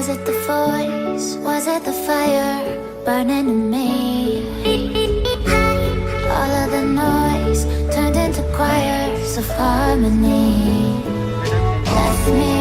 Was it the voice? Was it the fire burning in me? All of the noise turned into choirs of harmony. Left me